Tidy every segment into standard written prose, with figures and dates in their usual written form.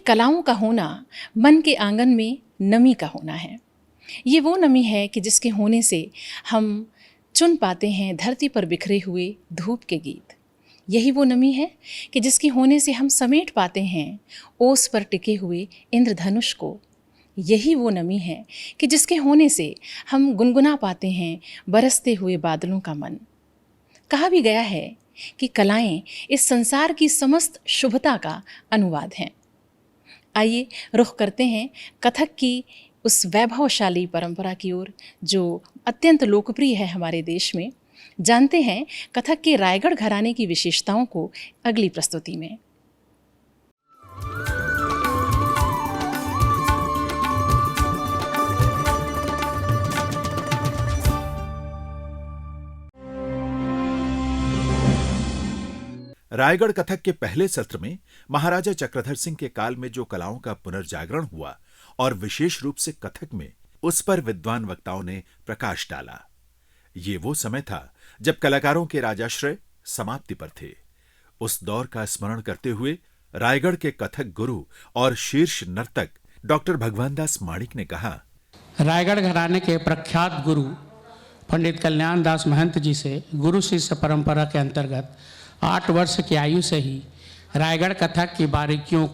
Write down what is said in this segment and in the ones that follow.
कलाओं का होना मन के आंगन में नमी का होना है। ये वो नमी है कि जिसके होने से हम चुन पाते हैं धरती पर बिखरे हुए धूप के गीत। यही वो नमी है कि जिसके होने से हम समेट पाते हैं ओस पर टिके हुए इंद्रधनुष को। यही वो नमी है कि जिसके होने से हम गुनगुना पाते हैं बरसते हुए बादलों का मन। कहा भी गया है कि कलाएं इस संसार की समस्त शुभता का अनुवाद हैं। आइए रुख करते हैं कथक की उस वैभवशाली परंपरा की ओर जो अत्यंत लोकप्रिय है हमारे देश में। जानते हैं कथक के रायगढ़ घराने की विशेषताओं को अगली प्रस्तुति में। रायगढ़ कथक के पहले सत्र में महाराजा चक्रधर सिंह के काल में जो कलाओं का पुनर्जागरण हुआ और विशेष रूप से कथक में, उस पर विद्वान वक्ताओं ने प्रकाश डाला। ये वो समय था जब कलाकारों के राजाश्रय समाप्ति पर थे। उस दौर का स्मरण करते हुए रायगढ़ के कथक गुरु और शीर्ष नर्तक डॉक्टर भगवान दास माणिक ने कहा, रायगढ़ घराने के प्रख्यात गुरु पंडित कल्याण दास महंत जी से गुरु शिष्य परंपरा के अंतर्गत 8 वर्ष की आयु से ही रायगढ़ कथक की बारीकियों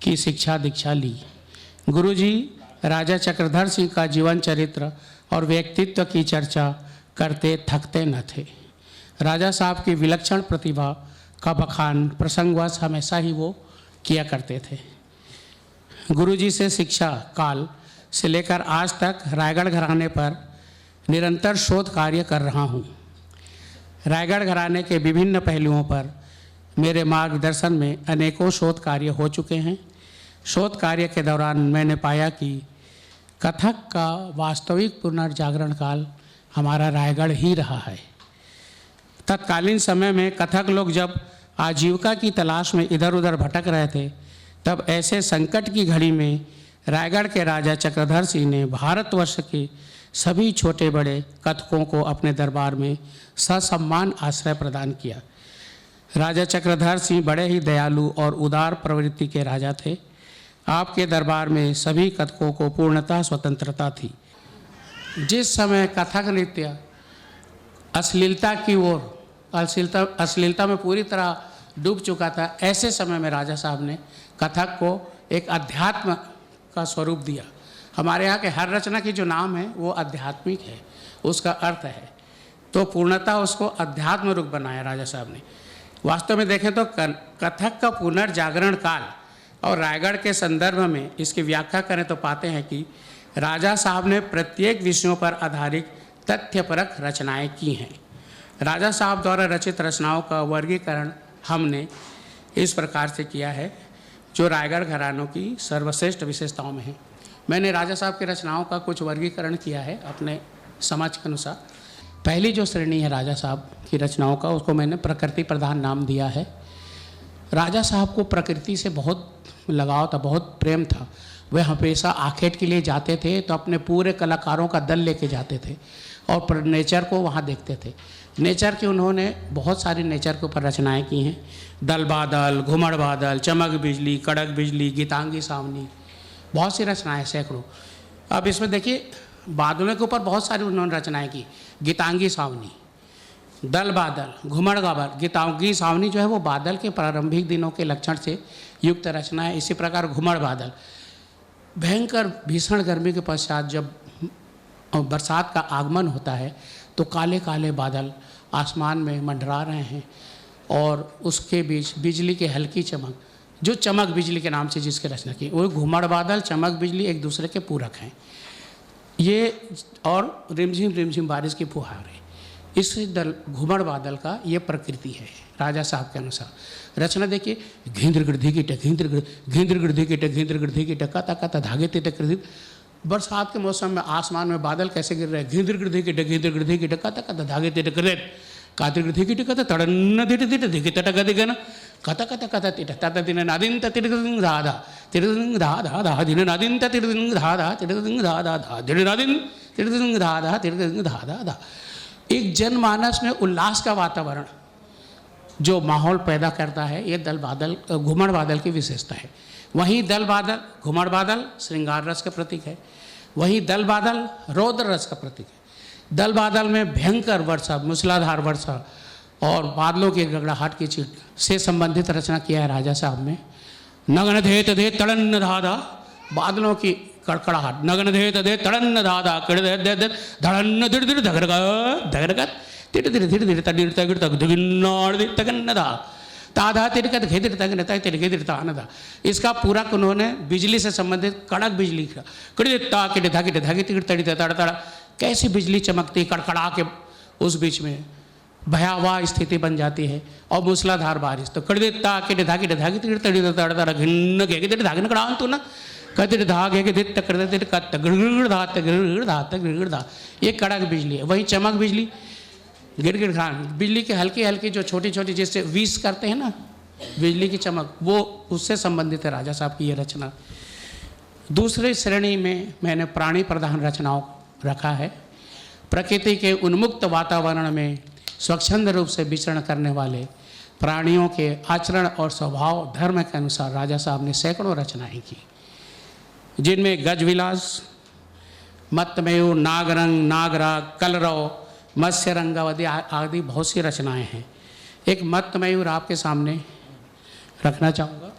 की शिक्षा दीक्षा ली। गुरुजी राजा चक्रधर सिंह का जीवन चरित्र और व्यक्तित्व की चर्चा करते थकते न थे। राजा साहब की विलक्षण प्रतिभा का बखान प्रसंगवश हमेशा ही वो किया करते थे। गुरुजी से शिक्षा काल से लेकर आज तक रायगढ़ घराने पर निरंतर शोध कार्य कर रहा हूँ। रायगढ़ घराने के विभिन्न पहलुओं पर मेरे मार्गदर्शन में अनेकों शोध कार्य हो चुके हैं। शोध कार्य के दौरान मैंने पाया कि कथक का वास्तविक पुनर्जागरण काल हमारा रायगढ़ ही रहा है। तत्कालीन समय में कथक लोग जब आजीविका की तलाश में इधर उधर भटक रहे थे, तब ऐसे संकट की घड़ी में रायगढ़ के राजा चक्रधर सिंह ने भारतवर्ष के सभी छोटे बड़े कथकों को अपने दरबार में ससम्मान आश्रय प्रदान किया। राजा चक्रधर सिंह बड़े ही दयालु और उदार प्रवृत्ति के राजा थे। आपके दरबार में सभी कथकों को पूर्णतः स्वतंत्रता थी। जिस समय कथक नृत्य अश्लीलता की ओर अश्लीलता में पूरी तरह डूब चुका था, ऐसे समय में राजा साहब ने कथक को एक अध्यात्म का स्वरूप दिया। हमारे यहाँ के हर रचना की जो नाम है वो आध्यात्मिक है, उसका अर्थ है, तो पूर्णतः उसको अध्यात्म रूप बनाया राजा साहब ने। वास्तव में देखें तो कथक का पुनर्जागरण काल और रायगढ़ के संदर्भ में इसकी व्याख्या करें तो पाते हैं कि राजा साहब ने प्रत्येक विषयों पर आधारित तथ्यपरक रचनाएं की हैं। राजा साहब द्वारा रचित रचनाओं का वर्गीकरण हमने इस प्रकार से किया है जो रायगढ़ घरानों की सर्वश्रेष्ठ विशेषताओं में है। मैंने राजा साहब की रचनाओं का कुछ वर्गीकरण किया है अपने समझ के अनुसार। पहली जो श्रेणी है राजा साहब की रचनाओं का, उसको मैंने प्रकृति प्रधान नाम दिया है। राजा साहब को प्रकृति से बहुत लगाव था, बहुत प्रेम था। वे हमेशा आखेट के लिए जाते थे तो अपने पूरे कलाकारों का दल लेके जाते थे और नेचर को वहाँ देखते थे। नेचर की उन्होंने बहुत सारी नेचर के ऊपर रचनाएं की हैं। दल बादल, घुमड़ बादल, चमक बिजली, कड़क बिजली, गीतांगी सावनी, बहुत सी रचनाएं, सैकड़ों। अब इसमें देखिए बादलों के ऊपर बहुत सारी उन्होंने रचनाएं की। गीतांगी सावनी, दल बादल, घुमड़ बादल, गीतांगी सावनी जो है वो बादल के प्रारंभिक दिनों के लक्षण से युक्त रचना है। इसी प्रकार घुमड़ बादल, भयंकर भीषण गर्मी के पश्चात जब बरसात का आगमन होता है तो काले काले बादल आसमान में मंडरा रहे हैं और उसके बीच बिजली की हल्की चमक, जो चमक बिजली के नाम से जिसकी रचना की, वो घुमड़ बादल, चमक बिजली एक दूसरे के पूरक हैं ये, और रिमझिम बारिश की फुहारें। इस घुमड़ बादल का ये प्रकृति है राजा साहब के अनुसार। रचना देखिए, घिंद्र गिरधी की टक, घिंद्र गिरधी की टक, घिंद्र गिरधी की टक, कता धागे ते कृधित। बरसात के मौसम में आसमान में बादल कैसे गिर रहे हैं, घिंद्र गिरधी की टक, घिंद्र गिरधी की टक, कता धागे ते कृधित, कातिर गिरधी की टक, तड़न दिट दिट दिख तटक दिगन, कता कता कता तिट तत दिन नादिन तिरदिन धाधा तिरदिन धाधा धा दिन नादिन तिरदिन धाधा तिरदिन धाधा धा दिन नादिन तिरदिन धाधा तिरदिन धाधा धा। एक जनमानस में उल्लास का वातावरण, जो माहौल पैदा करता है, ये दल बादल घुमड़ बादल की विशेषता है। वहीं दल बादल घुमड़ बादल श्रृंगार रस का प्रतीक है, वहीं दल बादल रौद्र रस का प्रतीक है। दल बादल में भयंकर वर्षा, मूसलाधार वर्षा और बादलों की गड़गड़ाहट की चीट से संबंधित रचना किया है राजा साहब ने। नगन धेत धे तड़न्न धाधा, बादलों की कड़कड़ाहट, नगन धेत धे तड़न्न धाधा, कड़ दे दे धड़न्न धड़ धड़ धगरगत धगरगत तिड़ तिड़ तिड़ तिड़ तड़ तड़ तड़ धगिन्नाड़ दे तगन्नदा ताधा तिड़कत घेतिर तगनता तिड़ घेतिर तानदा। इसका पूरा उन्होंने बिजली से संबंधित कड़क बिजली का कड़िता किड़ धागिड़ धागिड़ तिड़ तड़ी तड़ तड़, कैसी बिजली चमकती कड़कड़ा के उस बीच में भयावह स्थिति बन जाती है और मूसलाधार बारिश। तो कड़िता किड़ धागिड़ धागिड़ तिड़ तड़ी तड़ तड़ घिन्न घेगे तिड़ धागन कड़ान तू ना कतिर धाग है कि दित तकड़ तिड़ कत गिड़गिड़ धा गिड़गिड़ धा गिड़गिड़ धा, ये कड़क बिजली है। वहीं चमक बिजली गिड़गिड़ खान, बिजली के हल्की हल्की जो छोटी छोटी जैसे वीज करते हैं ना बिजली की चमक, वो उससे संबंधित है राजा साहब की ये रचना। दूसरी श्रेणी में मैंने प्राणी प्रधान रचनाओं रखा है। प्रकृति के उन्मुक्त वातावरण में स्वच्छंद रूप से विचरण करने वाले प्राणियों के आचरण और स्वभाव धर्म के अनुसार राजा साहब ने सैकड़ों रचनाएं की, जिनमें गजविलास, मत्तमयूर, नागरंग, नागराग, कलरव, मत्स्य रंगावती आदि बहुत सी रचनाएं हैं। एक मत्तमयूर आपके सामने रखना चाहूँगा।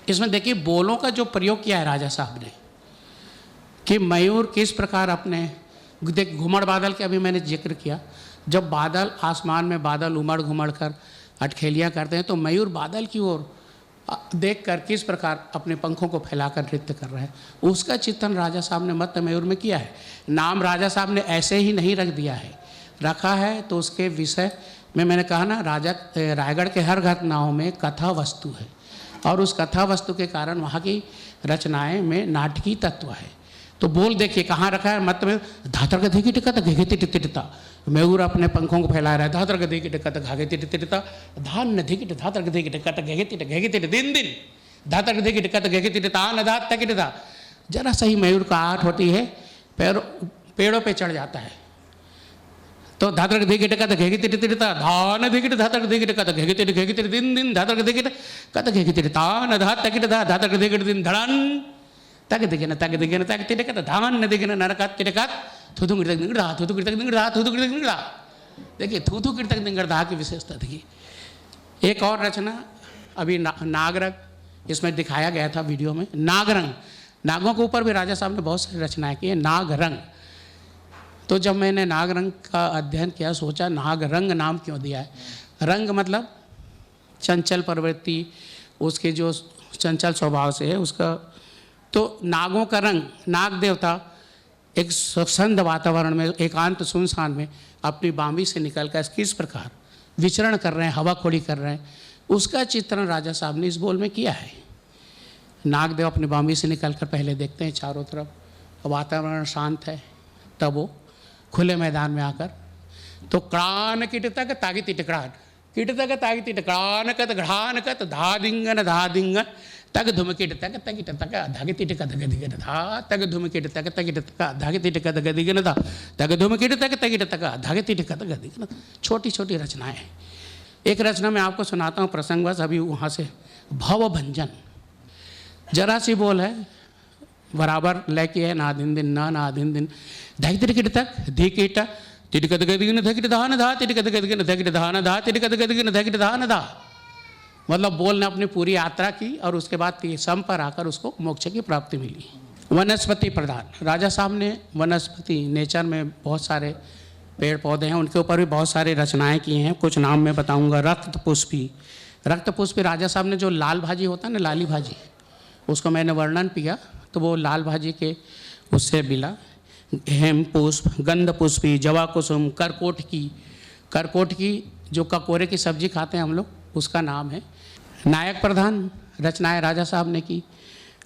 इसमें देखिए बोलों का जो प्रयोग किया है राजा साहब ने कि मयूर किस प्रकार अपने, देख घुमड़ बादल के अभी मैंने जिक्र किया, जब बादल आसमान में बादल उमड़ घुमड़ कर अटखेलियाँ करते हैं तो मयूर बादल की ओर देखकर किस प्रकार अपने पंखों को फैलाकर नृत्य कर रहे हैं, उसका चित्रण राजा साहब ने मत्त मयूर में किया है। नाम राजा साहब ने ऐसे ही नहीं रख दिया है, रखा है तो उसके विषय में मैंने कहा ना, रायगढ़ के हर घटनाओं में कथा वस्तु है और उस कथा वस्तु के कारण वहाँ की रचनाएं में नाटकीय तत्व है। तो बोल देखिए कहाँ रखा है, मत में धातर गधे की टिकट घेगे टिटता, मयूर अपने पंखों को फैला रहा है, धातर गधे की टिकट घागे टिटता, धान नदी की धातर गधे की टिकट घेगे टिट दिन दिन धातर गधे की टिकट घेगे टिटता न धात तक टिटता। जरा सही मयूर का आठ होती है, पेड़ों पे चढ़ जाता है तो धातर गधे की टिकट घेगे टिटता, धान नदी की धातर गधे की टिकट घेगे टिट दिन दिन धातर गधे की टिकट घेगे टिटता न धात तक टिटता, धातर गधे की दिन धड़न तक दिगन तक दिगन तक तिटकत धान न दिगन नरकत तिटकत थुथु गिरतक निगड़ा थुथु गिरतक निगड़ा थुथु गिरतक निगड़ा। देखिए थुथु गिरतक निगड़ा की विशेषता देखिए। एक और रचना अभी नागरंग, इसमें दिखाया गया था वीडियो में, नागरंग, नागों के ऊपर भी राजा साहब ने बहुत सारी रचनाएं की है। नागरंग, तो जब मैंने नागरंग का अध्ययन किया सोचा नागरंग नाम क्यों दिया है। रंग मतलब चंचल प्रवृत्ति, उसके जो चंचल स्वभाव से है उसका, तो नागों का रंग, नाग देवता एक स्वच्छंद वातावरण में एकांत सुनसान में अपनी बामी से निकलकर किस प्रकार विचरण कर रहे हैं, हवा खोड़ी कर रहे हैं, उसका चित्रण राजा साहब ने इस बोल में किया है। नागदेव अपनी बामी से निकलकर पहले देखते हैं चारों तरफ वातावरण शांत है, तब वो खुले मैदान में आकर तो क्रान किटतक तागी तिटकड़ान किटतक तागी तिटकड़ान कत घड़ान कत धा दिंगन तग धुमकिट तक तगिट तक धागे तिटक गदिगन धा तग धुमकिट तक तगिट तक धागे तिटक गदिगन धा तग धुमकिट तक तगिट तक धागे तिटक गदिगन। छोटी छोटी रचनाएं। एक रचना मैं आपको सुनाता हूँ प्रसंगवश, अभी वहाँ से, भव भंजन। जरा सी बोल है, बराबर लेके है, ना दिन दिन ना दिन दिन धागे तिटकिट तक धिकिट तिटकत गदिगन धगिट धान धा तिटकत गदिगन धगिट धान धा तिटकत गदिगन धगिट धान धा। मतलब बोल ने अपनी पूरी यात्रा की और उसके बाद सम पर आकर उसको मोक्ष की प्राप्ति मिली। वनस्पति प्रधान, राजा साहब ने वनस्पति नेचर में बहुत सारे पेड़ पौधे हैं, उनके ऊपर भी बहुत सारी रचनाएं की हैं। कुछ नाम मैं बताऊंगा। रक्त पुष्पी, रक्त पुष्पी राजा साहब ने जो लाल भाजी होता है ना, लाली भाजी, उसको मैंने वर्णन किया तो वो लाल भाजी के उससे मिला। हेम पुष्प, गंध पुष्पी, जवा कुसुम, करकोट की जो ककोरे की सब्जी खाते हैं हम लोग, उसका नाम है। नायक प्रधान रचनाएं राजा साहब ने की।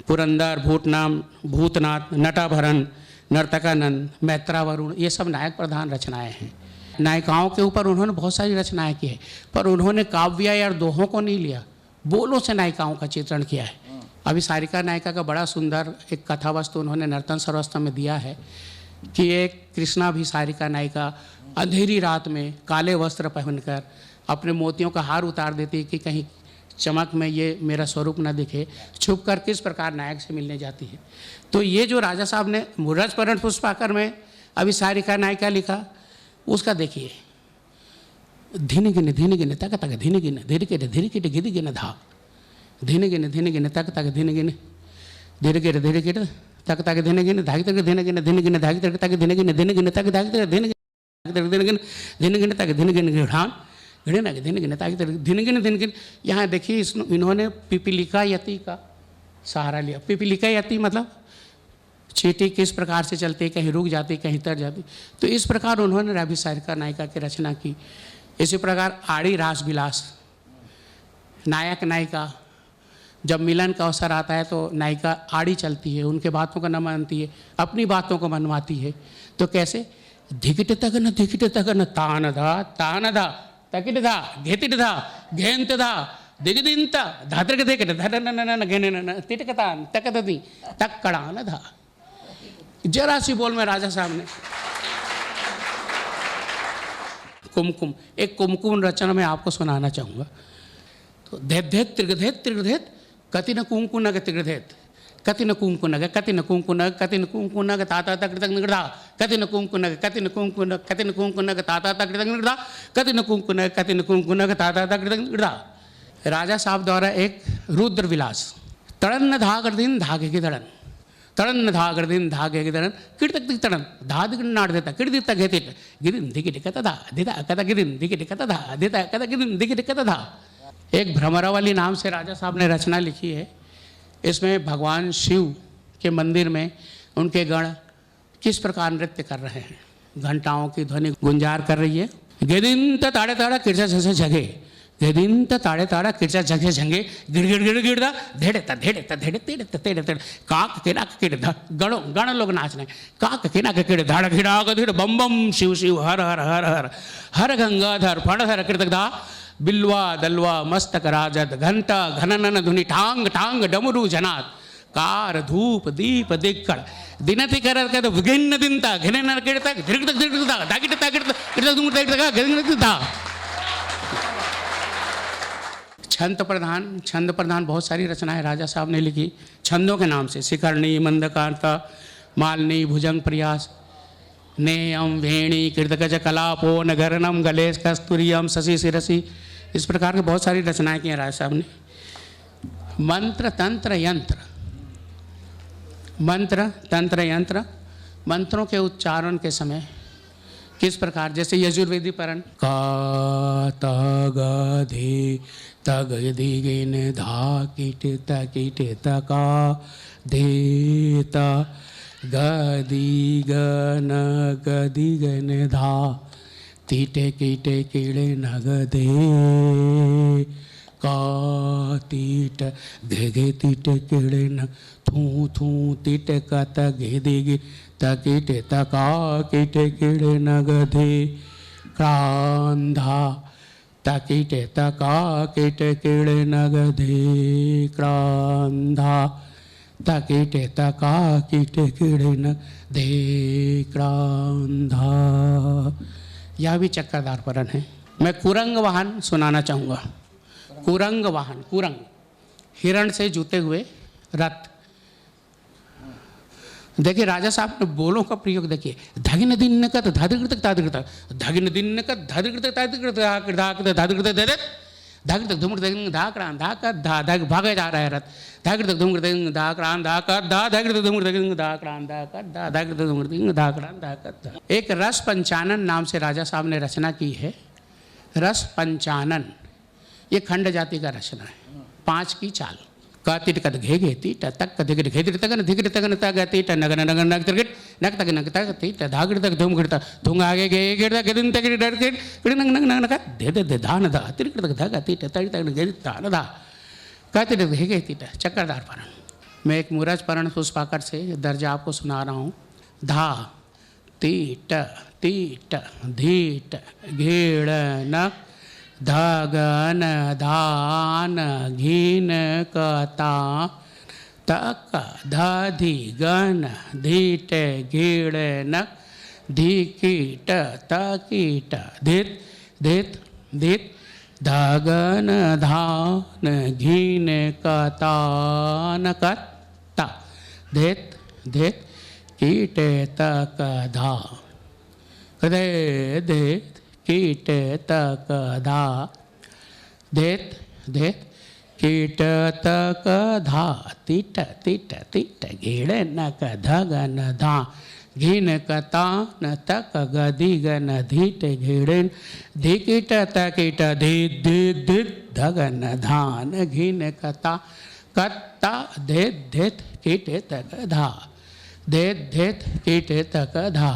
पुरंदर, भूतनाम, भूतनाथ, नटाभरण, नर्तकानंद, मैत्रावरुण, ये सब नायक प्रधान रचनाएं हैं। नायिकाओं के ऊपर उन्होंने बहुत सारी रचनाएं की है, पर उन्होंने काव्य या दोहों को नहीं लिया, बोलों से नायिकाओं का चित्रण किया है। अभी सारिका नायिका का बड़ा सुंदर एक कथा वस्तु उन्होंने नर्तन सर्वस्त्र में दिया है कि एक कृष्णा भी सारिका नायिका अंधेरी रात में काले वस्त्र पहनकर अपने मोतियों का हार उतार देती है कि कहीं चमक में ये मेरा स्वरूप न दिखे, छुप कर किस प्रकार नायक से मिलने जाती है। तो ये जो राजा साहब ने रसपरण पुष्पाकर में अभी सारिका नायिका लिखा, उसका देखिए, धीने गिने तक तक धीने गिने धीरे के गिद गिने धा, धीने गिने तक तक धीने गिने धीरे के तक तक धीने गिने धागी तक धीने गिने धागी तक तक धीने गिने तक धागी तक धीने गिने तक धीने गिने ढान घिड़े ना धीने गिने ताकि धीने गिने। यहाँ देखिए इन्होंने पिपीलिका यति का सहारा लिया। पिपीलिका यति मतलब चींटी किस प्रकार से चलती, कहीं रुक जाती कहीं तर जाती, तो इस प्रकार उन्होंने रवि सारिका नायिका की रचना की। इसी प्रकार आड़ी रास विलास, नायक नायिका जब मिलन का अवसर आता है तो नायिका आड़ी चलती है, उनके बातों को न मानती है, अपनी बातों को मनवाती है। तो कैसे, धिकिट तक न तान धा तकिट धा घेतिट धा घेंत धा दिगदिंत धात्रक देखट धन घेन तिटकतान तकदती तक कड़ान धा। जरा सी बोल में राजा साहब ने कुमकुम, एक कुमकुम रचना में आपको सुनाना चाहूँगा। तो धेत त्रिगधेत कतिन कुंकुनग त्रिगधेत कतिन कुंकुनग कतिन कुंकुनग ताता तकृतक निगड़ा कतिन कुंकुनग ताता तकृतक निगड़ा कतिन कुंकुनग ताता तकृतक निगड़ा। राजा साहब द्वारा एक रुद्र विलास। तड़न धागर दिन धागे की तड़न, तड़न धागर दिन धागे की तड़न किड़तक दिक तड़न धाद नाड़ देता किड़ देता घेतिट गिरिन दिकिट कता धा देता कता गिरिन दिकिट कता धा देता कता गिरिन दिकिट कता धा। एक भ्रमरावली नाम से राजा साहब ने रचना लिखी है। इसमें भगवान शिव के मंदिर में उनके गण किस प्रकार नृत्य कर रहे हैं, घंटाओं की ध्वनि गुंजार कर रही है। गेदिंत ताड़े ताड़ा किरचा झसे झगे, गेदिंत ताड़े ताड़ा किरचा झगे झंगे गिड़दा धेड़े तेड़े काक के नाक किड़ गण लोग नाच रहे, काक के नाक किड़ धाड़ घिड़ा गधिड़ बम बम शिव शिव हर हर हर हर हर गंगाधर फणधर कृतकदा बिल्वा दलवा मस्तक राजद घंटा घनन धुनि ठांग ठांग डमरू जनात कार धूप दीप दिक्कड़ दिनति करत कद गिन्न दिनता घिने न किड़ता धिरगत धिरगता दागिटता किड़ता दूर दागिटता गदिनता। छंद प्रधान बहुत सारी रचनाएं राजा साहब ने लिखी छंदों के नाम से। शिखरणी, मंदकांता, मालनी, भुजंग प्रयास, नेयम, वेणी, कृतगज, कलापो, नगरनम, गलेश, कस्तूरियम, शशि शिरसी, इस प्रकार की बहुत सारी रचनाएं की हैं राजा साहब ने। मंत्र तंत्र यंत्र, मंत्र तंत्र यंत्र, मंत्रों के उच्चारण के समय किस प्रकार, जैसे यजुर्वेदी परण का तग धे तग दिगिन धा किट तकिट तका धे त गदी गन गदी गन धा तीटे कीटे कीड़े नग दे का तीट घे तीटे कीड़े न थू थू तीट का तगे देगे तकीटे तका कीटे कीड़े नग दे क्रांधा तकीटे तका कीटे कीड़े नग दे क्रांधा तकीटे तका कीटे कीड़े न दे क्रांधा। यह भी चक्रधार परण है। मैं कुरंग वाहन सुनाना चाहूँगा। कुरंग वाहन, कुरंग हिरण से जुते हुए रथ। देखिए राजा साहब ने बोलों का प्रयोग देखिए, धगिन दिन का धाधिकृत ताधिकृत धगिन दिन का धाधिकृत ताधिकृत धाधिकृत दे धाकृत धूमृत धाक्रां धाका धा धाग भागे जा रहा है रथ धाकृत धूमृत धाक्रां धाका धा धाकृत धूमृत धाक्रां धाका धा धाकृत धूमृत धाक्रां धाका। एक रस पंचानन नाम से राजा साहब ने रचना की है। रस पंचानन ये खंड जाति का रचना है। 5 की चाल कातिट कद घे घेती तक कधिगिट घेतिट तगन धिगिट तगन तगति ट नगन नगन नग तिरगिट नक तक नक तगति ट धागिट तक धूम गिरता धुंग आगे गे गिरता गिरिन तक डर के नग नग नग नग दे दे धान धा तिरगिट तक धगति ट तड़ी तक गिर धान धा कातिट घे घेती ट चक्रधार परण। मैं एक मूरज परण पुष्पाकर से दर्जा आपको सुना रहा हूँ। धा तीट तीट धीट घेड़ नक धगन धान घीन कता तक धधि गन धीट घीड़ न धिकीट तकीट धित धित धित धगन धान घीन कतान कत्ता धेत धेत कीट तक धा दे धेत कीट तक धा धेत धेत कीट तक धा तिट तिट तिट घेड़ नक धगन धा घिन कतान तक गदिगन धीट घेड़न धिकिट तकिट धित धित धित धगन धान घिन कता कत्ता धेत धेत कीट तक धा धेत धेत कीट तक धा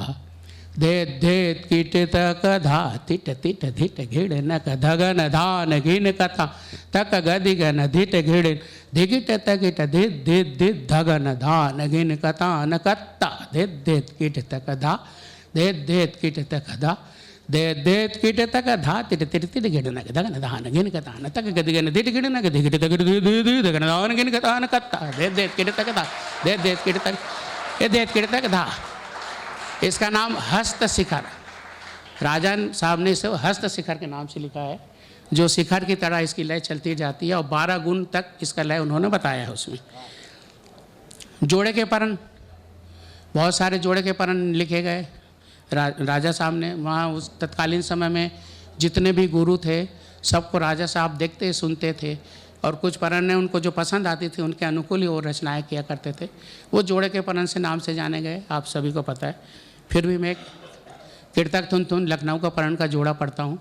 धेत धेत कीट तक धा तिट तिट धिट घेड़ नक धगन धान घिन कथा तक गदिगन धिट घेड़न धिकिट तकिट धित धित धित धगन धान घिन कथा न कत्ता धेत धेत कीट तक धा धेत धेत कीट तक धा धेत धेत कीट तक धा तिट तिट तिट घेड़ नक धगन धान घिन कथा न तक गदिगन धिट घेड़ नक धिकिट तकिट धित धित धित धगन धान घिन कथा न कत्ता धेत धेत कीट तक धा धेत धेत कीट तक ये धेत कीट तक धा। इसका नाम हस्त शिखर, राजन साहब ने इसे हस्त शिखर के नाम से लिखा है, जो शिखर की तरह इसकी लय चलती जाती है और 12 गुण तक इसका लय उन्होंने बताया है उसमें। जोड़े के परण, बहुत सारे जोड़े के परण लिखे गए राजा साहब ने। वहाँ उस तत्कालीन समय में जितने भी गुरु थे सबको राजा साहब देखते सुनते थे और कुछ परण ने उनको जो पसंद आती थी उनके अनुकूल ही वो रचनाएँ किया करते थे। वो जोड़े के परण से नाम से जाने गए, आप सभी को पता है। फिर भी मैं किरतक थुन थुन लखनऊ का परण का जोड़ा पढ़ता हूँ।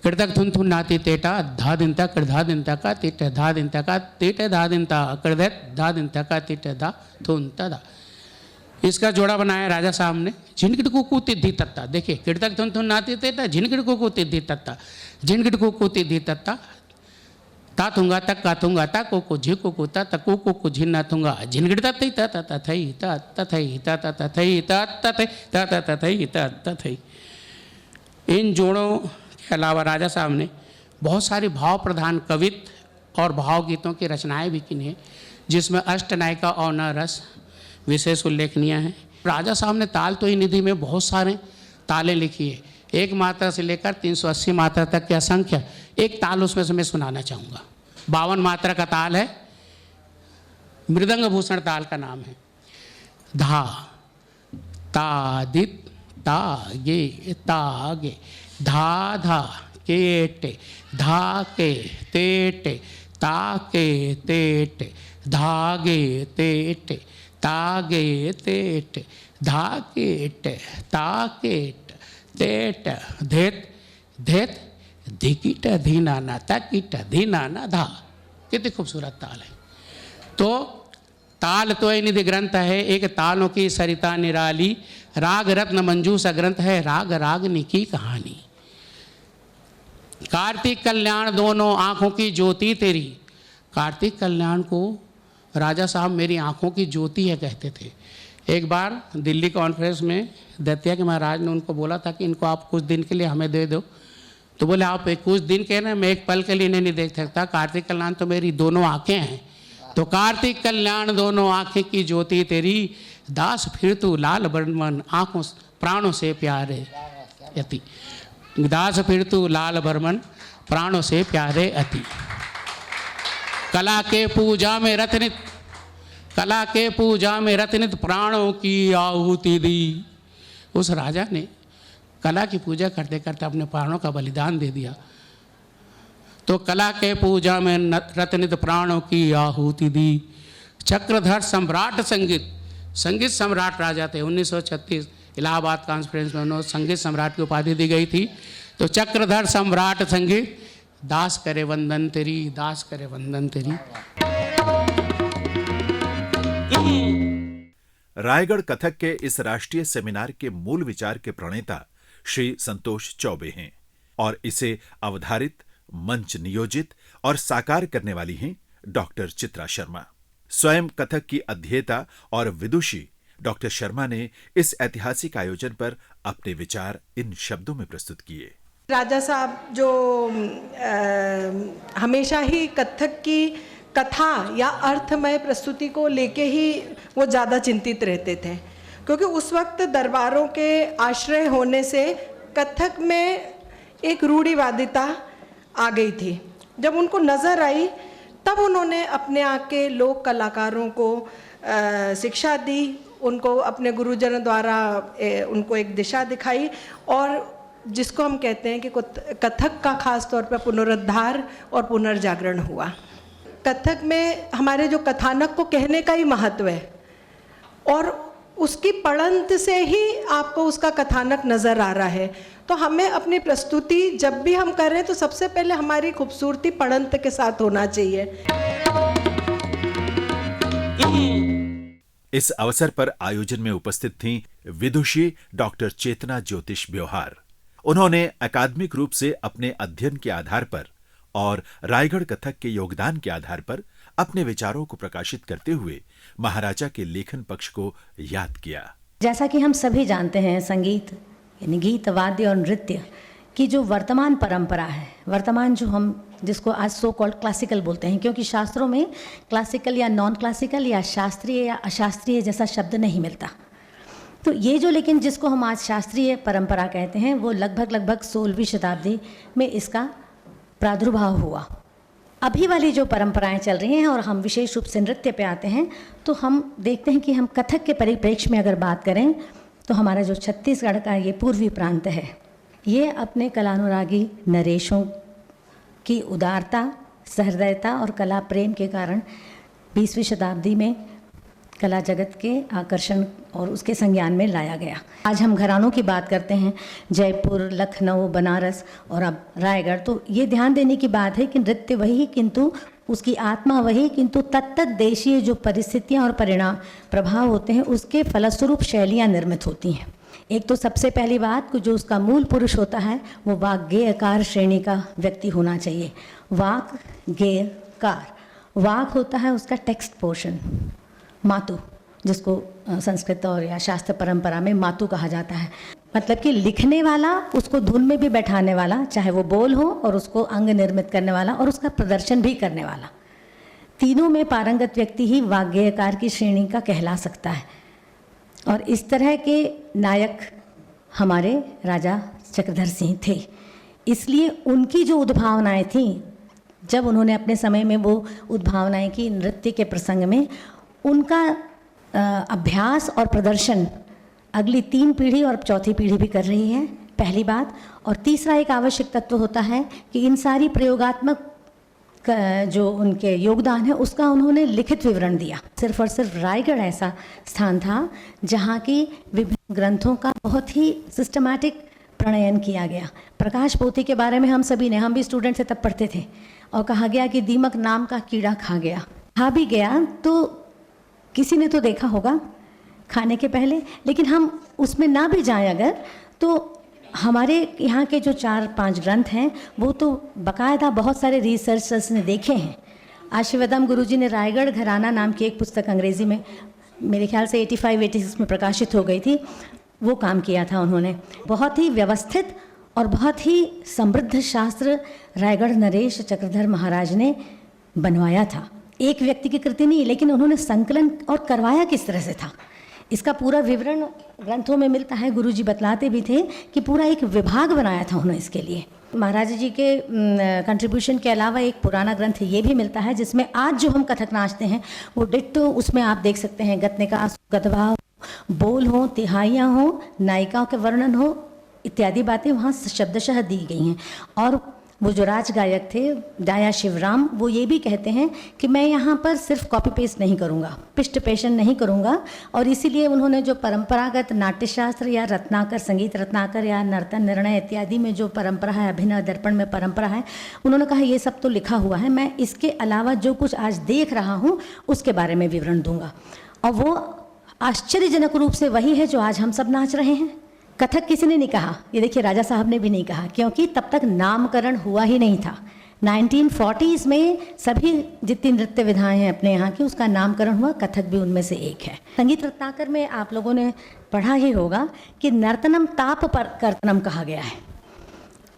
किरतक थुन थुन नाती तेटा धा दिन तक कृधा दिन तक का तिट धा दिन तक का तिट धा दिन तक कृधत धा दिन तक का तिट धा थुन तदा। इसका जोड़ा बनाया राजा साहब ने। झिनकिट कुकू तिद्धि तत्ता, देखिए किरतक थुन थुन नाती तेटा झिनकिट कुकू तिद्धि तत्ता, झिनकिट कुकू तिद्धि तत्ता ता थुंगा तक का थुंगा ता को झी को ता तकू को झिन्ना थुंगा झिनगिड़ तथई त तथई त तथई त तथई त तथई त तथई त तथई। इन जोड़ों के अलावा राजा साहब ने बहुत सारी भाव प्रधान कवित्व और भावगीतों की रचनाएं भी की हैं, जिसमें अष्टनायिका और न रस विशेष उल्लेखनीय हैं। राजा साहब ने ताल तो ही निधि में बहुत सारे तालें लिखी है, 1 मात्रा से लेकर 380 मात्रा तक की असंख्य। एक ताल उसमें से मैं सुनाना चाहूँगा। 52 मात्रा का ताल है, मृदंग भूषण ताल का नाम है। धा ता दित ता गे ता गे धा धा केटे धा के तेटे ता के तेटे धागे तेटे तागे तेटे धाकेट ताकेट तेट धेत धेत धिकिट धीना ना तकिट धीना ना धा। कितनी खूबसूरत ताल है। तो ताल तो निधि ग्रंथ है, एक तालों की सरिता निराली, राग रत्न मंजूषा ग्रंथ है, राग रागनी की कहानी। कार्तिक कल्याण दोनों आँखों की ज्योति तेरी। कार्तिक कल्याण को राजा साहब मेरी आँखों की ज्योति है कहते थे। एक बार दिल्ली कॉन्फ्रेंस में दतिया के महाराज ने उनको बोला था कि इनको आप कुछ दिन के लिए हमें दे दो, तो बोले आप एक कुछ दिन के ना, मैं एक पल के लिए इन्हें नहीं देख सकता, कार्तिक कल्याण तो मेरी दोनों आँखें हैं। तो कार्तिक कल्याण दोनों आँखें की ज्योति तेरी, दास फिर तू लाल बर्मन आँखों प्राणों से प्यारे अति। दास फिर तू लाल बर्मन प्राणों से प्यारे अति। कला के पूजा में रत्नित, कला के पूजा में रत्नित प्राणों की आहुति दी। उस राजा ने कला की पूजा करते करते अपने प्राणों का बलिदान दे दिया। तो कला के पूजा में रत्नित प्राणों की आहुति दी। चक्रधर सम्राट संगीत, संगीत सम्राट राजा थे। 1936 इलाहाबाद कॉन्फ्रेंस में उन्होंने संगीत सम्राट की उपाधि दी गई थी। तो चक्रधर सम्राट संगीत, दास करे वंदन तेरी, दास करे वंदन तेरी। रायगढ़ कथक के इस राष्ट्रीय सेमिनार के मूल विचार के प्रणेता श्री संतोष चौबे हैं और इसे अवधारित, मंच नियोजित और साकार करने वाली हैं डॉक्टर चित्रा शर्मा। स्वयं कथक की अध्येता और विदुषी डॉक्टर शर्मा ने इस ऐतिहासिक आयोजन पर अपने विचार इन शब्दों में प्रस्तुत किए। राजा साहब जो हमेशा ही कथक की कथा या अर्थमय प्रस्तुति को लेके ही वो ज़्यादा चिंतित रहते थे, क्योंकि उस वक्त दरबारों के आश्रय होने से कथक में एक रूढ़िवादिता, आ गई थी। जब उनको नज़र आई तब उन्होंने अपने आके लोक कलाकारों को शिक्षा दी, उनको अपने गुरुजनों द्वारा उनको एक दिशा दिखाई, और जिसको हम कहते हैं कि कथक का खास तौर पर पुनरुद्धार और पुनर्जागरण हुआ। कथक में हमारे जो कथानक को कहने का ही महत्व है, और उसकी पढ़ंत से ही आपको उसका कथानक नज़र आ रहा है। तो हमें अपनी प्रस्तुति जब भी हम करें तो सबसे पहले हमारी खूबसूरती पढ़ंत के साथ होना चाहिए। इस अवसर पर आयोजन में उपस्थित थीं विदुषी डॉक्टर चेतना ज्योतिष ब्योहार। उन्होंने अकादमिक रूप से अपने अध्ययन के आधार पर और रायगढ़ कथक के योगदान के आधार पर अपने विचारों को प्रकाशित करते हुए महाराजा के लेखन पक्ष को याद किया। जैसा कि हम सभी जानते हैं, संगीत यानी गीत, वाद्य और नृत्य की जो वर्तमान परंपरा है, वर्तमान जो हम जिसको आज सो कॉल्ड क्लासिकल बोलते हैं, क्योंकि शास्त्रों में क्लासिकल या नॉन क्लासिकल या शास्त्रीय या अशास्त्रीय जैसा शब्द नहीं मिलता। तो ये जो लेकिन जिसको हम आज शास्त्रीय परंपरा कहते हैं, वो लगभग 16वीं शताब्दी में इसका प्रादुर्भाव हुआ। अभी वाली जो परंपराएं चल रही हैं और हम विशेष रूप से नृत्य पे आते हैं, तो हम देखते हैं कि हम कथक के परिप्रेक्ष्य में अगर बात करें तो हमारा जो छत्तीसगढ़ का ये पूर्वी प्रांत है, ये अपने कलानुरागी नरेशों की उदारता, सहृदयता और कला प्रेम के कारण 20वीं शताब्दी में कला जगत के आकर्षण और उसके संज्ञान में लाया गया। आज हम घरानों की बात करते हैं, जयपुर, लखनऊ, बनारस और अब रायगढ़, तो ये ध्यान देने की बात है कि नृत्य वही किंतु उसकी आत्मा वही, किंतु तत्त देशीय जो परिस्थितियाँ और परिणाम प्रभाव होते हैं उसके फलस्वरूप शैलियाँ निर्मित होती हैं। एक तो सबसे पहली बात जो उसका मूल पुरुष होता है वो वाग्गेयकार श्रेणी का व्यक्ति होना चाहिए। वाक, गेय, कार। वाक होता है उसका टेक्स्ट पोर्शन, मातु, जिसको संस्कृत और या शास्त्र परंपरा में मातु कहा जाता है। मतलब कि लिखने वाला, उसको धुन में भी बैठाने वाला, चाहे वो बोल हो, और उसको अंग निर्मित करने वाला और उसका प्रदर्शन भी करने वाला। तीनों में पारंगत व्यक्ति ही वाग्गेयकार की श्रेणी का कहला सकता है। और इस तरह के नायक हमारे राजा चक्रधर सिंह थे। इसलिए उनकी जो उद्भावनाएं थीं, जब उन्होंने अपने समय में वो उद्भावनाएं की नृत्य के प्रसंग में, उनका अभ्यास और प्रदर्शन अगली 3 पीढ़ी और चौथी पीढ़ी भी कर रही है, पहली बात। और तीसरा एक आवश्यक तत्व होता है कि इन सारी प्रयोगात्मक जो उनके योगदान है उसका उन्होंने लिखित विवरण दिया। सिर्फ और सिर्फ रायगढ़ ऐसा स्थान था जहाँ की विभिन्न ग्रंथों का बहुत ही सिस्टमैटिक प्रणयन किया गया। प्रकाश पोथी के बारे में हम सभी ने, हम भी स्टूडेंट से तब पढ़ते थे, और कहा गया कि दीमक नाम का कीड़ा खा गया। खा भी गया तो किसी ने तो देखा होगा खाने के पहले, लेकिन हम उसमें ना भी जाएं अगर, तो हमारे यहाँ के जो 4-5 ग्रंथ हैं वो तो बाकायदा बहुत सारे रिसर्चर्स ने देखे हैं। आशीर्वादम गुरुजी ने रायगढ़ घराना नाम की एक पुस्तक अंग्रेज़ी में मेरे ख्याल से 85-86 में प्रकाशित हो गई थी, वो काम किया था उन्होंने। बहुत ही व्यवस्थित और बहुत ही समृद्ध शास्त्र रायगढ़ नरेश चक्रधर महाराज ने बनवाया था। एक व्यक्ति की कृति नहीं, लेकिन उन्होंने संकलन और करवाया किस तरह से था, इसका पूरा विवरण ग्रंथों में मिलता है। गुरुजी बतलाते भी थे कि पूरा एक विभाग बनाया था उन्होंने इसके लिए। महाराज जी के कंट्रीब्यूशन के अलावा एक पुराना ग्रंथ ये भी मिलता है जिसमें आज जो हम कथक नाचते हैं वो डिट्टो, उसमें आप देख सकते हैं गतनिका, गतभाव, बोल हो, तिहाइयाँ हो, नायिकाओं के वर्णन हो, इत्यादि बातें वहाँ शब्दशः दी गई हैं। और वो जो राज गायक थे डाया शिवराम, वो ये भी कहते हैं कि मैं यहाँ पर सिर्फ कॉपी पेस्ट नहीं करूँगा, पिष्ट पेशन नहीं करूँगा। और इसीलिए उन्होंने जो परंपरागत नाट्यशास्त्र या रत्नाकर, संगीत रत्नाकर या नर्तन निर्णय इत्यादि में जो परंपरा है, अभिनय दर्पण में परंपरा है, उन्होंने कहा ये सब तो लिखा हुआ है, मैं इसके अलावा जो कुछ आज देख रहा हूँ उसके बारे में विवरण दूंगा। और वो आश्चर्यजनक रूप से वही है जो आज हम सब नाच रहे हैं। कथक किसी ने नहीं कहा, ये देखिए राजा साहब ने भी नहीं कहा, क्योंकि तब तक नामकरण हुआ ही नहीं था। 1940s में सभी जितनी नृत्य विधाएं हैं अपने यहाँ की, उसका नामकरण हुआ, कथक भी उनमें से एक है। संगीत रत्नाकर में आप लोगों ने पढ़ा ही होगा कि नर्तनम ताप पर कर्तनम कहा गया है।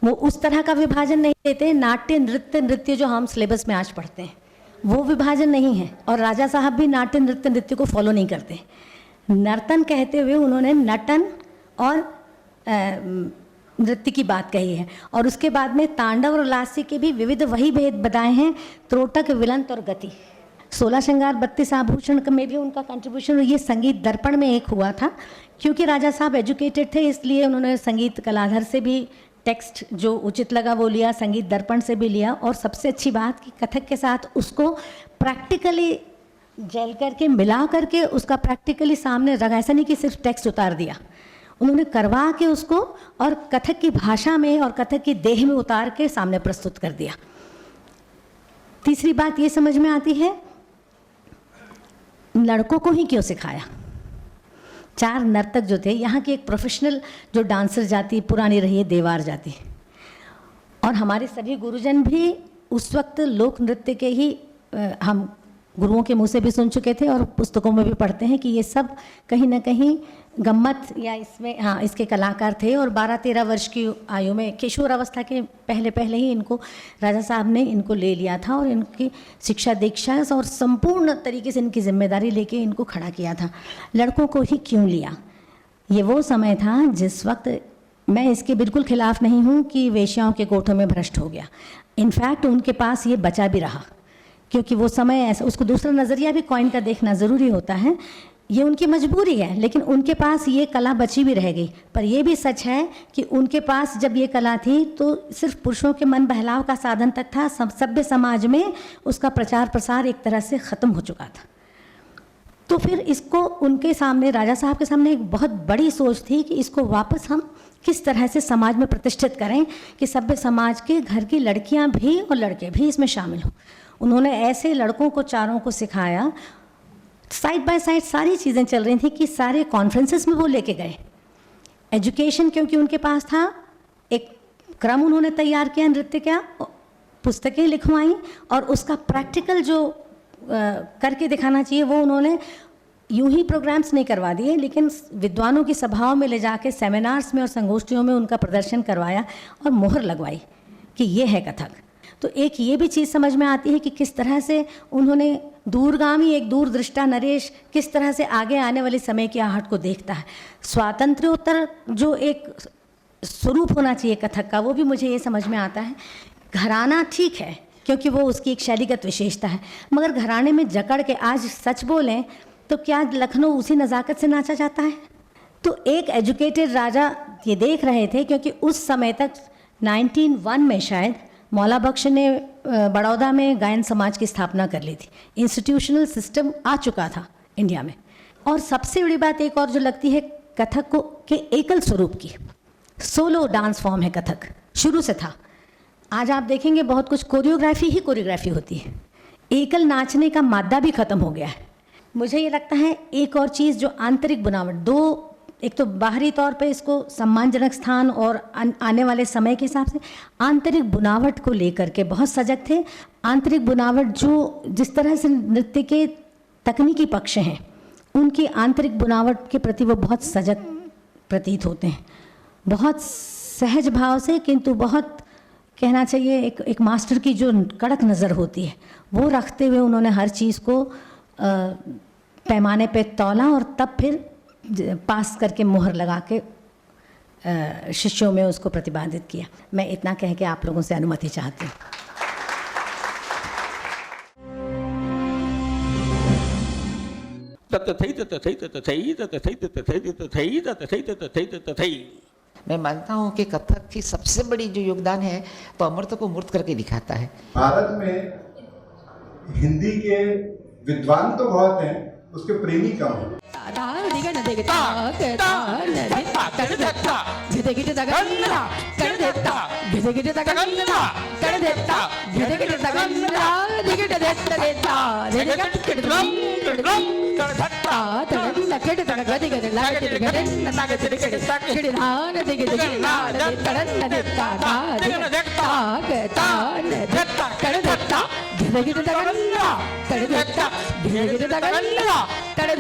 वो उस तरह का विभाजन नहीं देते, नाट्य नृत्य जो हम सिलेबस में आज पढ़ते हैं वो विभाजन नहीं है। और राजा साहब भी नाट्य नृत्य को फॉलो नहीं करते। नर्तन कहते हुए उन्होंने नटन और नृत्य की बात कही है। और उसके बाद में तांडव और लास्य के भी विविध वही भेद बताए हैं, त्रोटक, विलंत और गति। 16 श्रृंगार 32 आभूषण में भी उनका कंट्रीब्यूशन, ये संगीत दर्पण में एक हुआ था। क्योंकि राजा साहब एजुकेटेड थे, इसलिए उन्होंने संगीत कलाधर से भी टेक्स्ट जो उचित लगा वो लिया, संगीत दर्पण से भी लिया। और सबसे अच्छी बात कि कथक के साथ उसको प्रैक्टिकली जल करके मिला करके उसका प्रैक्टिकली सामने रखा। ऐसा नहीं कि सिर्फ टेक्स्ट उतार दिया, उन्होंने करवा के उसको और कथक की भाषा में और कथक की देह में उतार के सामने प्रस्तुत कर दिया। तीसरी बात ये समझ में आती है, लड़कों को ही क्यों सिखाया। 4 नर्तक जो थे, यहाँ की एक प्रोफेशनल जो डांसर जाति पुरानी रही है देवार जाति, और हमारे सभी गुरुजन भी उस वक्त लोक नृत्य के ही हम गुरुओं के मुंह से भी सुन चुके थे और पुस्तकों में भी पढ़ते हैं कि ये सब कहीं ना कहीं गम्मत या इसमें हाँ इसके कलाकार थे। और 12-13 वर्ष की आयु में किशोर अवस्था के पहले ही इनको राजा साहब ने इनको ले लिया था और इनकी शिक्षा दीक्षा और संपूर्ण तरीके से इनकी जिम्मेदारी लेके इनको खड़ा किया था। लड़कों को ही क्यों लिया? ये वो समय था जिस वक्त, मैं इसके बिल्कुल खिलाफ नहीं हूँ कि वेश्याओं के कोठों में भ्रष्ट हो गया, इनफैक्ट उनके पास ये बचा भी रहा, क्योंकि वो समय ऐसा, उसको दूसरा नज़रिया भी कॉइन का देखना ज़रूरी होता है। ये उनकी मजबूरी है, लेकिन उनके पास ये कला बची भी रह गई। पर ये भी सच है कि उनके पास जब ये कला थी तो सिर्फ पुरुषों के मन बहलाव का साधन तक था, सभ्य समाज में उसका प्रचार प्रसार एक तरह से ख़त्म हो चुका था। तो फिर इसको उनके सामने, राजा साहब के सामने एक बहुत बड़ी सोच थी कि इसको वापस हम किस तरह से समाज में प्रतिष्ठित करें कि सभ्य समाज के घर की लड़कियां भी और लड़के भी इसमें शामिल हों। उन्होंने ऐसे लड़कों को चारों को सिखाया, साइड बाय साइड सारी चीज़ें चल रही थी कि सारे कॉन्फ्रेंसेस में वो लेके गए। एजुकेशन क्योंकि उनके पास था, एक क्रम उन्होंने तैयार किया, नृत्य का पुस्तकें लिखवाई और उसका प्रैक्टिकल जो करके दिखाना चाहिए वो उन्होंने यूं ही प्रोग्राम्स नहीं करवा दिए, लेकिन विद्वानों की सभाओं में ले जाके सेमिनार्स में और संगोष्ठियों में उनका प्रदर्शन करवाया और मोहर लगवाई कि ये है कथक। तो एक ये भी चीज़ समझ में आती है कि किस तरह से उन्होंने दूरगामी, एक दूरदृष्टा नरेश किस तरह से आगे आने वाले समय की आहट को देखता है। स्वातंत्र्योत्तर जो एक स्वरूप होना चाहिए कथक का, वो भी मुझे ये समझ में आता है। घराना ठीक है क्योंकि वो उसकी एक शैलीगत विशेषता है, मगर घराने में जकड़ के आज सच बोलें तो क्या लखनऊ उसी नज़ाकत से नाचा जाता है? तो एक एजुकेटेड राजा ये देख रहे थे, क्योंकि उस समय तक 1901 में शायद मौला बख्श ने बड़ौदा में गायन समाज की स्थापना कर ली थी। इंस्टीट्यूशनल सिस्टम आ चुका था इंडिया में। और सबसे बड़ी बात एक और जो लगती है कथक को के एकल स्वरूप की, सोलो डांस फॉर्म है कथक, शुरू से था। आज आप देखेंगे बहुत कुछ कोरियोग्राफी होती है, एकल नाचने का मादा भी खत्म हो गया है। मुझे ये लगता है एक और चीज़ जो आंतरिक बनावट, दो, एक तो बाहरी तौर पे इसको सम्मानजनक स्थान और आने वाले समय के हिसाब से आंतरिक बुनावट को लेकर के बहुत सजग थे। आंतरिक बुनावट जो जिस तरह से नृत्य के तकनीकी पक्ष हैं उनकी आंतरिक बुनावट के प्रति वो बहुत सजग प्रतीत होते हैं, बहुत सहज भाव से, किंतु बहुत कहना चाहिए एक मास्टर की जो कड़क नज़र होती है वो रखते हुए उन्होंने हर चीज़ को पैमाने पे तौला और तब फिर पास करके मोहर लगा के शिष्यों में उसको प्रतिपादित किया। मैं इतना कह के आप लोगों से अनुमति चाहती हूँ। मैं मानता हूँ कि कथक की सबसे बड़ी जो योगदान है तो अमृत को मूर्त करके दिखाता है। भारत में हिंदी के विद्वान तो बहुत हैं, उसके प्रेमी कम हैं। तड़े